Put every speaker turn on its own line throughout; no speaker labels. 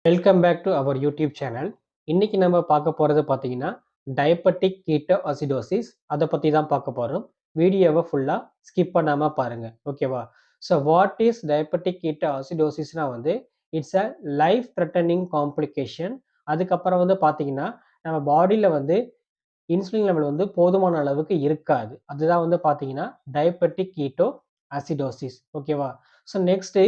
Welcome back to our YouTube channel. இன்னைக்கு நம்ம பார்க்க போகிறது பார்த்தீங்கன்னா டயபெட்டிக் கீட்டோஅசிடோசிஸ். அதை பற்றி தான் பார்க்க போகிறோம். வீடியோவை ஃபுல்லாக ஸ்கிப் பண்ணாமல் பாருங்கள், ஓகேவா? ஸோ வாட் இஸ் டயபெட்டிக் கீட்டோஅசிடோசிஸ்னால் it's a life threatening complication. அதுக்கப்புறம் பார்த்தீங்கன்னா நம்ம பாடியில் இன்சுலின் லெவல் போதுமான அளவுக்கு இருக்காது. அதுதான் பார்த்தீங்கன்னா டயபெட்டிக் கீட்டோ அசிடோசிஸ், ஓகேவா? So next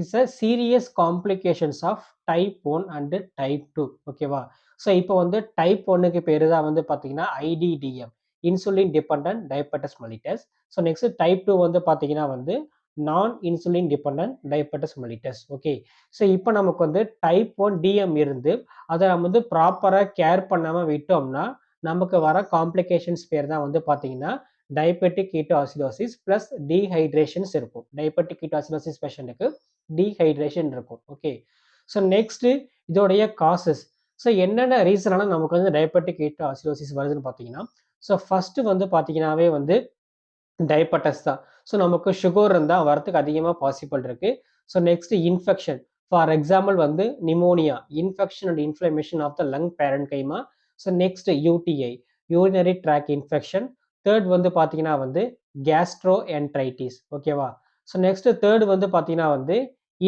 is a serious complications of type 1 and type 2, ஓகேவா? ஸோ இப்போ டைப் 1க்கு பேர் தான் பார்த்தீங்கன்னா IDDM, insulin dependent diabetes mellitus. So next type 2 பார்த்தீங்கன்னா non insulin dependent diabetes mellitus. Okay, so இப்போ நமக்கு டைப் 1 டிஎம் இருந்து அதை நம்ம ப்ராப்பராக கேர் பண்ணாமல் விட்டோம்னா நமக்கு வர காம்ப்ளிகேஷன்ஸ் பேர் தான் பார்த்தீங்கன்னா டயபெட்டிக் கீட்டோஅசிடோசிஸ் ப்ளஸ் டீஹைட்ரேஷன்ஸ் இருக்கும். டயபெட்டிக் கீட்டோஅசிடோசிஸ் பேஷண்ட்டுக்கு டீஹைட்ரேஷன் இருக்கும். ஓகே, ஸோ நெக்ஸ்ட் இதோடைய காசஸ். ஸோ என்னென்ன ரீசனால நமக்கு டயபெட்டிக் கீட்டோஅசிடோசிஸ் வருதுன்னு பார்த்தீங்கன்னா, ஸோ ஃபர்ஸ்ட் பார்த்தீங்கன்னாவே டயபெட்டஸ் தான். ஸோ நமக்கு சுகர் இருந்தால் வரத்துக்கு அதிகமாக பாசிபிள் இருக்கு. So next infection, for example pneumonia, infection and inflammation of the lung parenchyma. So next UTI, urinary tract infection. Third பார்த்தீங்கன்னா கேஸ்ட்ரோ என்ட்ரைட்டிஸ், ஓகேவா? ஸோ நெக்ஸ்ட் தேர்ட் பார்த்தீங்கன்னா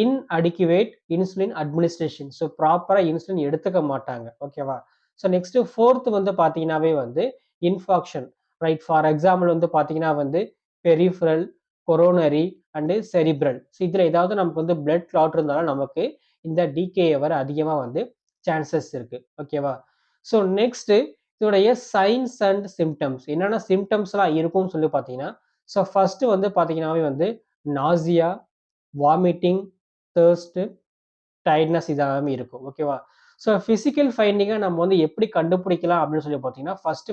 இன்அடிக்குவேட் இன்சுலின் அட்மினிஸ்ட்ரேஷன். ஸோ ப்ராப்பராக insulin எடுத்துக்க மாட்டாங்க, ஓகேவா? So next fourth பார்த்தீங்கன்னாவே infarction, right? For example பார்த்தீங்கன்னா peripheral, coronary and cerebral. So இதில் ஏதாவது நமக்கு பிளட் கிளாட் இருந்தாலும் நமக்கு இந்த டிகேஏ வர அதிகமாக சான்சஸ் இருக்கு, ஓகேவா? ஸோ நெக்ஸ்ட் இதோடைய சைன்ஸ் அண்ட் சிம்டம்ஸ், என்னென்ன சிம்டம்ஸ்லாம் இருக்கும்னு சொல்லி பார்த்தீங்கன்னா, ஸோ ஃபர்ஸ்ட் பார்த்தீங்கன்னாவே நாசியா, வாமிட்டிங், தேர்ஸ்ட், டயர்ட்னஸ் இதெல்லாமே இருக்கும், ஓகேவா? ஸோ ஃபிசிக்கல் ஃபைண்டிங்கை நம்ம எப்படி கண்டுபிடிக்கலாம் அப்படின்னு சொல்லி பார்த்தீங்கன்னா, first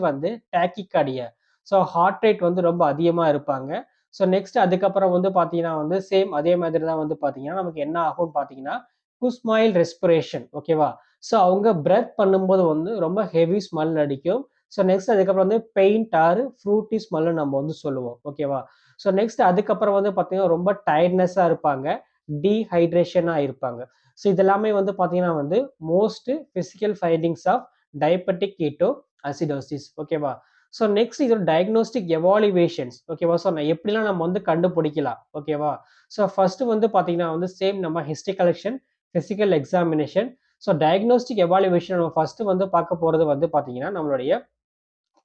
tachycardia, so heart rate ரொம்ப அதிகமாக இருப்பாங்க. ஸோ நெக்ஸ்ட் அதுக்கப்புறம் பார்த்தீங்கன்னா சேம் அதே மாதிரி தான் பார்த்தீங்கன்னா நமக்கு என்ன ஆகும்னு பார்த்தீங்கன்னா குஸ்மைல் ரெஸ்பிரேஷன், ஓகேவா? ஸோ அவங்க பிரெத் பண்ணும்போது ரொம்ப ஹெவி ஸ்மெல் அடிக்கும். ஸோ நெக்ஸ்ட் அதுக்கப்புறம் பெயிண்ட் ஆர் ஃப்ரூட்டி ஸ்மெல்னு நம்ம சொல்லுவோம், ஓகேவா? ஸோ நெக்ஸ்ட் அதுக்கப்புறம் பார்த்தீங்கன்னா ரொம்ப டயர்ட்னஸாக இருப்பாங்க, டீஹைட்ரேஷனாக இருப்பாங்க. ஸோ இதெல்லாமே பார்த்தீங்கன்னா most physical findings of diabetic ketoacidosis, ஓகேவா? ஸோ நெக்ஸ்ட் இதோட டயக்னோஸ்டிக் எவாலுவேஷன்ஸ், ஓகேவா? ஸோ எப்படிலாம் நம்ம கண்டுபிடிக்கலாம், ஓகேவா? ஸோ ஃபர்ஸ்ட் பார்த்தீங்கன்னா சேம் நம்ம history collection, physical examination. So diagnostic evaluation நம்ம ஃபர்ஸ்ட் பார்க்க போகிறது பார்த்தீங்கன்னா நம்மளுடைய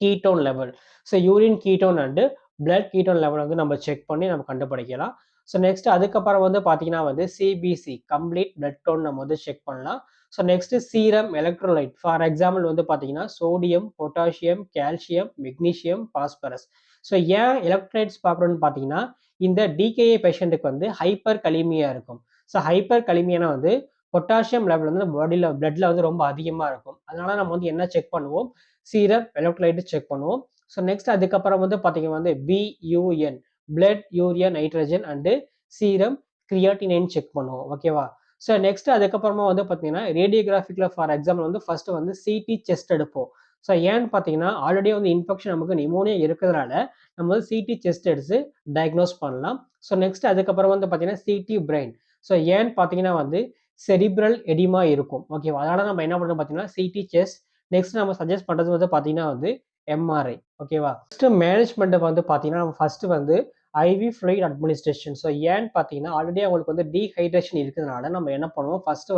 ketone level. So urine ketone and blood ketone level நம்ம செக் பண்ணி நம்ம கண்டுபிடிக்கலாம். ஸோ நெக்ஸ்ட் அதுக்கப்புறம் பார்த்தீங்கன்னா சிபிசி, கம்ப்ளீட் பிளட் டோன் நம்ம செக் பண்ணலாம். So next serum electrolyte, for example பார்த்தீங்கன்னா sodium, potassium, calcium, magnesium, phosphorus. So ஏன் எலக்ட்ரோலைட்ஸ் பார்க்குறோன்னு பார்த்தீங்கன்னா இந்த டிகேஏ பேஷண்ட்டுக்கு ஹைப்பர் கலிமியா இருக்கும். ஸோ ஹைப்பர் கலிமியானா பொட்டாசியம் லெவல் பாடியில் பிளட்ல ரொம்ப அதிகமாக இருக்கும். அதனால நம்ம என்ன செக் பண்ணுவோம், சீரம் எலக்ட்ரோலைட் செக் பண்ணுவோம். ஸோ நெக்ஸ்ட் அதுக்கப்புறம் பார்த்தீங்கன்னா BUN, blood urea nitrogen and serum creatinine check பண்ணுவோம், ஓகேவா? ஸோ நெக்ஸ்ட் அதுக்கப்புறமா பார்த்தீங்கன்னா ரேடியோகிராஃபிக்ல for example first CT chest எடுப்போம். ஸோ ஏன்னு பார்த்தீங்கன்னா ஆல்ரெடி இன்ஃபெக்ஷன் நமக்கு நிமோனியா இருக்கிறதுனால நம்ம சிடி செஸ்ட் எடுத்து டயக்னோஸ் பண்ணலாம். ஸோ நெக்ஸ்ட் அதுக்கப்புறம் பார்த்தீங்கன்னா சிடி பிரெயின். ஸோ ஏன்னு பார்த்தீங்கன்னா செரிப்ரல் எடிமா இருக்கும், ஓகேவா? அதனால நம்ம என்ன பண்ணணும் பார்த்தீங்கன்னா சிடி செஸ்ட். நெக்ஸ்ட் நம்ம சஜஸ்ட் பண்ணுறது பார்த்தீங்கன்னா எம்ஆர்ஐ, ஓகேவா? நெக்ஸ்ட் மேனேஜ்மெண்ட் பார்த்தீங்கன்னா நம்ம first IV fluid administration. So ஏன்னு பார்த்தீங்கன்னா ஆல்ரெடி அவங்களுக்கு டீஹைட்ரேஷன் இருக்கிறதுனால நம்ம என்ன பண்ணுவோம், ஃபர்ஸ்ட்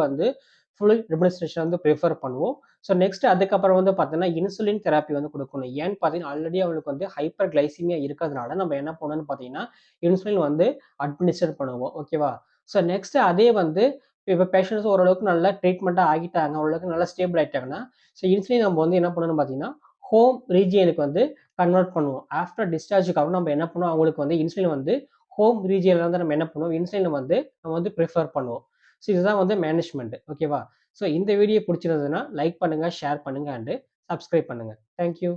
ஃப்ளூயிட் அட்மினிஸ்ட்ரேஷன் ப்ரிஃபர் பண்ணுவோம். ஸோ நெக்ஸ்ட் அதுக்கப்புறம் பார்த்தீங்கன்னா இன்சுலின் தெராப்பி கொடுக்கணும். ஏன்னு பார்த்தீங்கன்னா ஆல்ரெடி அவங்களுக்கு ஹைப்பர் கிளைசிமியா இருக்கிறதுனால நம்ம என்ன பண்ணணும்னு பார்த்தீங்கன்னா இன்சுலின் அட்மினிஸ்டர் பண்ணுவோம், ஓகேவா? ஸோ நெக்ஸ்ட் அதே இப்போ பேஷண்ட்ஸ் ஓரளவுக்கு நல்லா ட்ரீட்மெண்ட்டாக ஆகிட்டாங்க, ஓரளவுக்கு நல்லா ஸ்டேபிள் ஆகிட்டாங்கன்னா ஸோ இன்சுலின் நம்ம என்ன பண்ணணும்னு பார்த்தீங்கன்னா ஹோம் ரீஜியனுக்கு கன்வெர்ட் பண்ணுவோம். ஆஃப்டர் டிஸ்சார்ஜுக்கு அப்புறம் நம்ம என்ன பண்ணுவோம், அவங்களுக்கு இன்சுலின் ஹோம் ரீஜியனில் நம்ம என்ன பண்ணுவோம், இன்சுலின் நம்ம ப்ரிஃபர் பண்ணுவோம். ஸோ இதுதான் மேனேஜ்மெண்ட், ஓகேவா? ஸோ இந்த வீடியோ பிடிச்சிருந்ததுன்னா லைக் பண்ணுங்க, ஷேர் பண்ணுங்க அண்டு சப்ஸ்கிரைப் பண்ணுங்க. தேங்க்யூ.